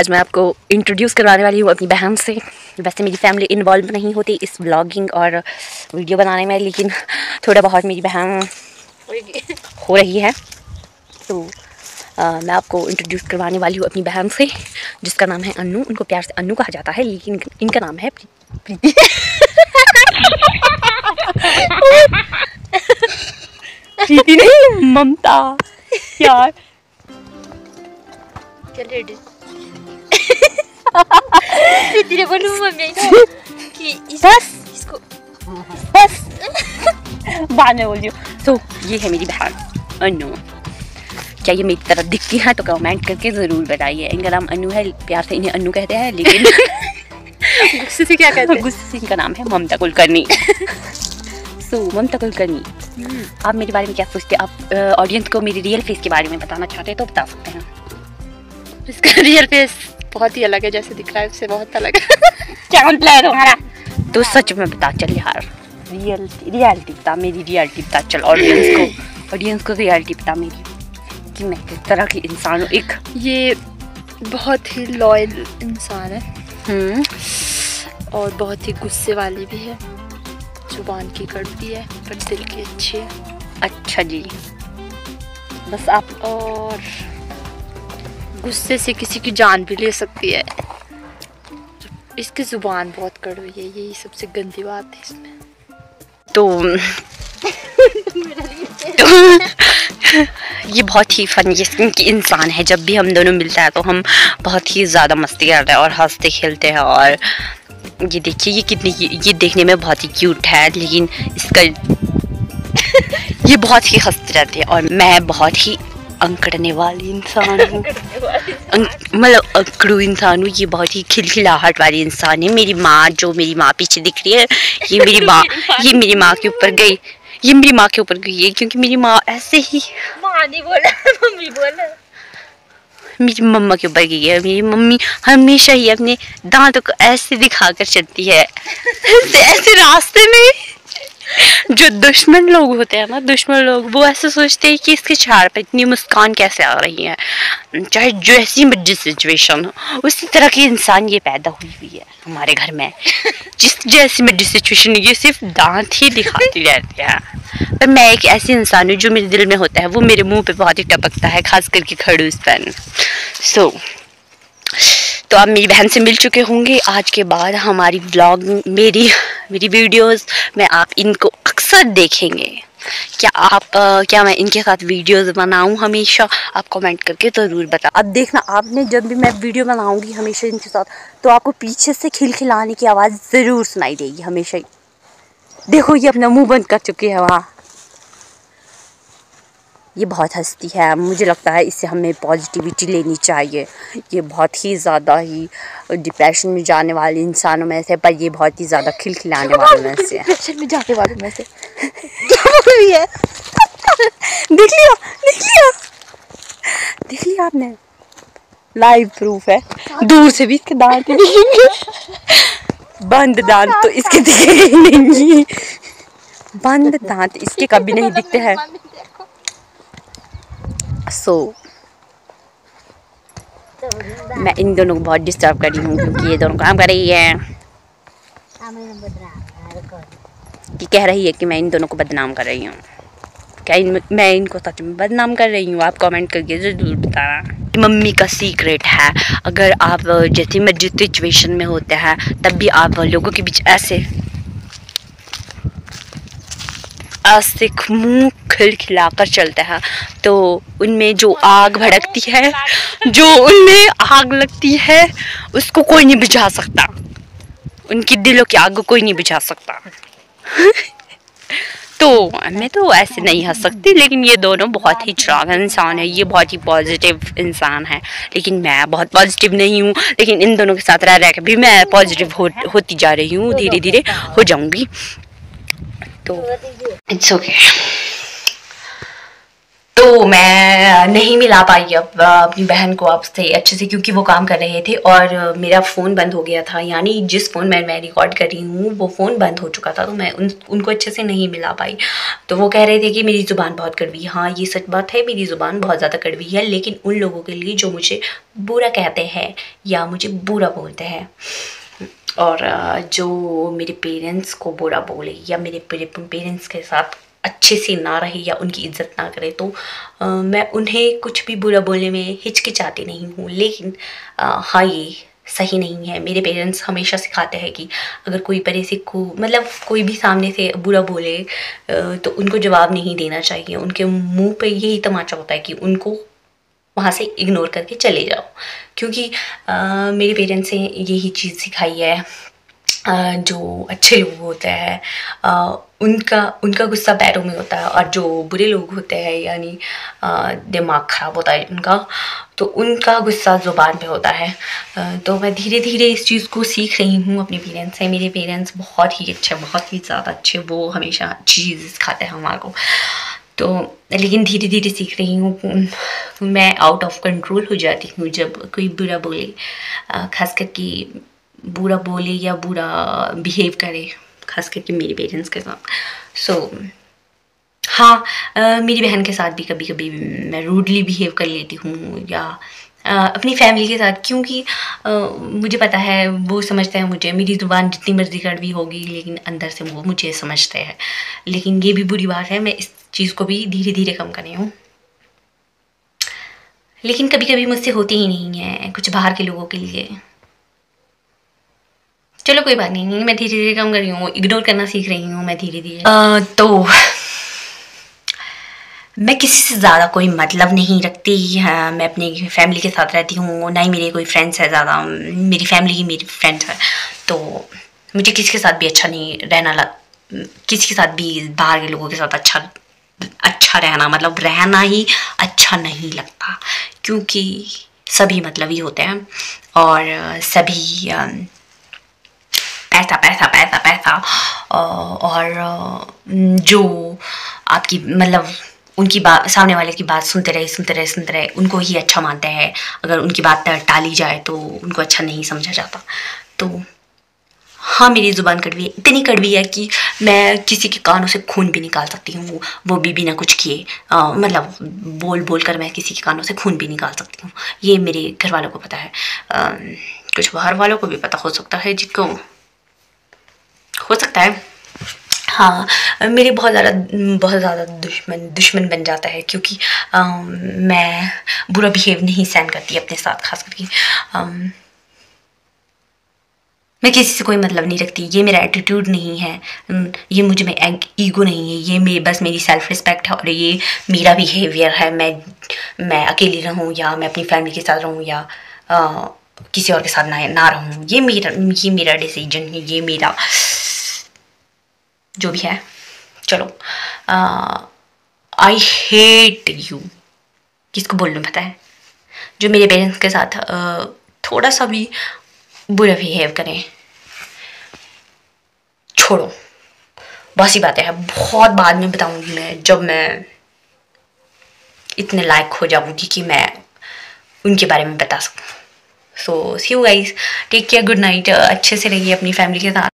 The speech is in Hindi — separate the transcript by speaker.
Speaker 1: आज मैं आपको इंट्रोड्यूस करवाने वाली हूँ अपनी बहन से। वैसे मेरी फैमिली इन्वॉल्व नहीं होती इस व्लॉगिंग और वीडियो बनाने में, लेकिन थोड़ा बहुत मेरी बहन हो रही है। तो मैं आपको इंट्रोड्यूस करवाने वाली हूँ अपनी बहन से, जिसका नाम है अन्नू। उनको प्यार से अन्नू कहा जाता है, लेकिन इनका नाम है प्रीति। प्रीति नहीं, ममता यार।
Speaker 2: प्रीति ने बोलूं मम्मी कि इसको
Speaker 1: बस बाद में बोल रही हूँ। तो ये है मेरी बहन अन्नू। क्या ये मेरी तरह दिखती है तो कमेंट करके ज़रूर बताइए। इनका नाम अन्नू है, प्यार से इन्हें अन्नू कहते हैं, लेकिन
Speaker 2: गुस्से से क्या कहते हैं?
Speaker 1: गुस्से से इनका नाम है ममता कुलकर्णी। सो ममता कुलकर्णी, आप मेरे बारे में क्या सोचते हैं? आप ऑडियंस को मेरी रियल फेस के बारे में बताना चाहते हैं तो बता सकते हैं।
Speaker 2: इसका रियल फेस बहुत ही अलग है, जैसे दिख रहा है उससे बहुत अलग है।
Speaker 1: क्या मतलब है तुम्हारा? तो सच में बता चल यार, रियलिटी बता, मेरी रियलिटी बता चल ऑडियंस को रियलिटी बता मेरी, कि मैं किस तरह की इंसान हूँ। एक
Speaker 2: ये बहुत ही लॉयल इंसान है और बहुत ही गुस्से वाली भी है। जुबान की कड़वी है पर दिल की अच्छी है।
Speaker 1: अच्छा जी, बस आप
Speaker 2: और गुस्से से किसी की जान भी ले सकती है। इसकी जुबान बहुत कड़वी है, यही सबसे गंदी बात है इसमें।
Speaker 1: तो ये बहुत ही फनी किस्म की इंसान है। जब भी हम दोनों मिलता है तो हम बहुत ही ज़्यादा मस्ती करते हैं और हंसते खेलते हैं। और ये देखिए ये देखने में बहुत ही क्यूट है, लेकिन इसका ये बहुत ही हंसते रहते हैं। और मैं बहुत ही अंकड़ने वाली इंसान हूँ, मतलब अकड़ू इंसान हूँ। ये बहुत ही खिलखिलाहट वाली इंसान है। मेरी माँ पीछे दिख रही है, ये मेरी माँ के ऊपर गई, ये मेरी माँ के ऊपर गई है, क्योंकि मेरी माँ ऐसे ही
Speaker 2: माँ नहीं बोला, मम्मी बोला।
Speaker 1: मेरी मम्मा के ऊपर गई है। मेरी मम्मी हमेशा ही अपने दांतों को ऐसे दिखाकर चलती है, ऐसे रास्ते में। जो दुश्मन लोग होते हैं ना, दुश्मन लोग वो ऐसे सोचते हैं कि इसके चेहरे पर इतनी मुस्कान कैसे आ रही है, चाहे जैसी मर्जी सिचुएशन हो। उसी तरह की इंसान ये पैदा हुई है हमारे घर में। जैसी मर्जी सिचुएशन, ये सिर्फ दांत ही दिखाती रहती है। पर मैं एक ऐसी इंसान हूँ जो मेरे दिल में होता है वो मेरे मुंह पे बहुत ही टपकता है, खास करके खड़ूस पेन। तो आप मेरी बहन से मिल चुके होंगे। आज के बाद हमारी व्लॉग, मेरी वीडियोस में आप इनको अक्सर देखेंगे। क्या मैं इनके साथ वीडियोस बनाऊं हमेशा? आप कमेंट करके ज़रूर बता। अब देखना, आपने जब भी मैं वीडियो बनाऊंगी हमेशा इनके साथ, तो आपको पीछे से खिलखिलाने की आवाज़ ज़रूर सुनाई देगी हमेशा ही। देखो ये अपना मुँह बंद कर चुकी है वहाँ। ये बहुत हंसती है, मुझे लगता है इससे हमें पॉजिटिविटी लेनी चाहिए। ये बहुत ही ज़्यादा ही डिप्रेशन में जाने वाले इंसानों में से, पर ये बहुत ही ज़्यादा खिलखिलाने वालों में से है।
Speaker 2: डिप्रेशन में जाने वालों में से
Speaker 1: है। देख लिया आपने, लाइव प्रूफ है। दूर से भी इसके दांत दिखेंगे, बंद दांत तो इसके दिखेंगे नहीं। बंद दांत इसके कभी नहीं दिखते हैं। मैं इन दोनों को बहुत डिस्टर्ब कर रही हूँ, क्योंकि ये दोनों काम कर रही है कि कह रही है कि मैं इन दोनों को बदनाम कर रही हूँ। क्या मैं इनको सच में बदनाम कर रही हूँ? आप कमेंट करके ज़रूर बताना। मम्मी का सीक्रेट है, अगर आप जैसे मर्जी सिचुएशन में होते हैं तब भी आप लोगों के बीच ऐसे मुँह खिलखिलाकर चलते हैं, तो उनमें जो आग भड़कती है, जो उनमें आग लगती है, उसको कोई नहीं बुझा सकता। उनकी दिलों की आग को कोई नहीं बुझा सकता। तो मैं तो ऐसे नहीं हंस सकती, लेकिन ये दोनों बहुत ही स्ट्रॉन्ग इंसान है। ये बहुत ही पॉजिटिव इंसान है, लेकिन मैं बहुत पॉजिटिव नहीं हूँ। लेकिन इन दोनों के साथ रह रह के भी मैं पॉजिटिव होती जा रही हूँ, धीरे धीरे हो जाऊँगी। तो इट्स ओके। तो मैं नहीं मिला पाई अब अपनी बहन को आपसे अच्छे से, क्योंकि वो काम कर रहे थे और मेरा फ़ोन बंद हो गया था, यानी जिस फ़ोन में मैं रिकॉर्ड कर रही हूँ वो फ़ोन बंद हो चुका था, तो मैं उनको अच्छे से नहीं मिला पाई। तो वो कह रहे थे कि मेरी ज़ुबान बहुत कड़वी है। हाँ, ये सच बात है, मेरी ज़ुबान बहुत ज़्यादा कड़वी है, लेकिन उन लोगों के लिए जो मुझे बुरा कहते हैं या मुझे बुरा बोलते हैं, और जो मेरे पेरेंट्स को बुरा बोले या मेरे पेरेंट्स के साथ अच्छे से ना रहे या उनकी इज्जत ना करे, तो मैं उन्हें कुछ भी बुरा बोलने में हिचकिचाती नहीं हूँ। लेकिन हाँ, ये सही नहीं है। मेरे पेरेंट्स हमेशा सिखाते हैं कि अगर कोई परे से मतलब कोई भी सामने से बुरा बोले तो उनको जवाब नहीं देना चाहिए। उनके मुंह पे यही तमाचा होता है कि उनको वहाँ से इग्नोर करके चले जाओ, क्योंकि मेरे पेरेंट्स ने यही चीज़ सिखाई है। जो अच्छे लोग होते हैं उनका गुस्सा पैरों में होता है, और जो बुरे लोग होते हैं यानी दिमाग ख़राब होता है उनका, तो उनका गुस्सा ज़ुबान पे होता है। तो मैं धीरे धीरे इस चीज़ को सीख रही हूँ अपने पेरेंट्स से। मेरे पेरेंट्स बहुत ही अच्छे, बहुत ही ज़्यादा अच्छे, वो हमेशा अच्छी चीज़ सिखाते हैं हमारे को। तो लेकिन धीरे धीरे सीख रही हूँ। मैं आउट ऑफ कंट्रोल हो जाती हूँ जब कोई बुरा बोले, खास करके बुरा बोले या बुरा बिहेव करे, खास करके मेरे पेरेंट्स के साथ। सो हाँ, मेरी बहन के साथ भी कभी कभी मैं रूडली बिहेव कर लेती हूँ, या अपनी फैमिली के साथ, क्योंकि मुझे पता है वो समझते हैं मुझे। मेरी ज़ुबान जितनी मर्जी कड़वी होगी लेकिन अंदर से वो मुझे समझते हैं। लेकिन ये भी बुरी बात है, मैं इस चीज़ को भी धीरे धीरे कम कर रही हूँ। लेकिन कभी कभी मुझसे होती ही नहीं है, कुछ बाहर के लोगों के लिए। चलो कोई बात नहीं, मैं धीरे धीरे कम कर रही हूँ, इग्नोर करना सीख रही हूँ मैं धीरे धीरे। तो मैं किसी से ज़्यादा कोई मतलब नहीं रखती। मैं अपनी फैमिली के साथ रहती हूँ, ना ही मेरे कोई फ्रेंड्स है ज़्यादा। मेरी फैमिली ही मेरी फ्रेंड्स है, तो मुझे किसी के साथ भी अच्छा नहीं रहना किसी के साथ भी बाहर के लोगों के साथ अच्छा रहना, मतलब रहना ही अच्छा नहीं लगता, क्योंकि सभी मतलबी होते हैं और सभी पैसा पैसा पैसा पैसा, और जो आपकी मतलब उनकी बात, सामने वाले की बात सुनते रहे उनको ही अच्छा मानते हैं। अगर उनकी बात टाली जाए तो उनको अच्छा नहीं समझा जाता। तो हाँ, मेरी ज़ुबान कड़वी है, इतनी कड़वी है कि मैं किसी के कानों से खून भी निकाल सकती हूँ, वो भी बिना कुछ किए। मतलब बोल कर मैं किसी के कानों से खून भी निकाल सकती हूँ। ये मेरे घर वालों को पता है, कुछ बाहर वालों को भी पता हो सकता है, जिनको हो सकता है। हाँ, मेरे बहुत ज़्यादा दुश्मन बन जाता है, क्योंकि मैं बुरा बिहेव नहीं सहन करती अपने साथ, खास करके मैं किसी से कोई मतलब नहीं रखती। ये मेरा एटीट्यूड नहीं है, ये मुझे में ईगो नहीं है, ये बस मेरी सेल्फ रिस्पेक्ट है, और ये मेरा बिहेवियर है। मैं अकेली रहूँ या मैं अपनी फैमिली के साथ रहूँ या किसी और के साथ ना रहूँ, ये मेरा डिसीजन है, ये मेरा जो भी है। चलो, आई हेट यू किसको बोलना पता है, जो मेरे पेरेंट्स के साथ थोड़ा सा भी बुरा बिहेव करें। छोड़ो, बहुत सी बातें हैं, बहुत बाद में बताऊंगी मैं, जब मैं इतने लायक हो जाऊंगी कि मैं उनके बारे में बता सकूं। So see you guys, take care, good night, अच्छे से रहिए अपनी फैमिली के साथ।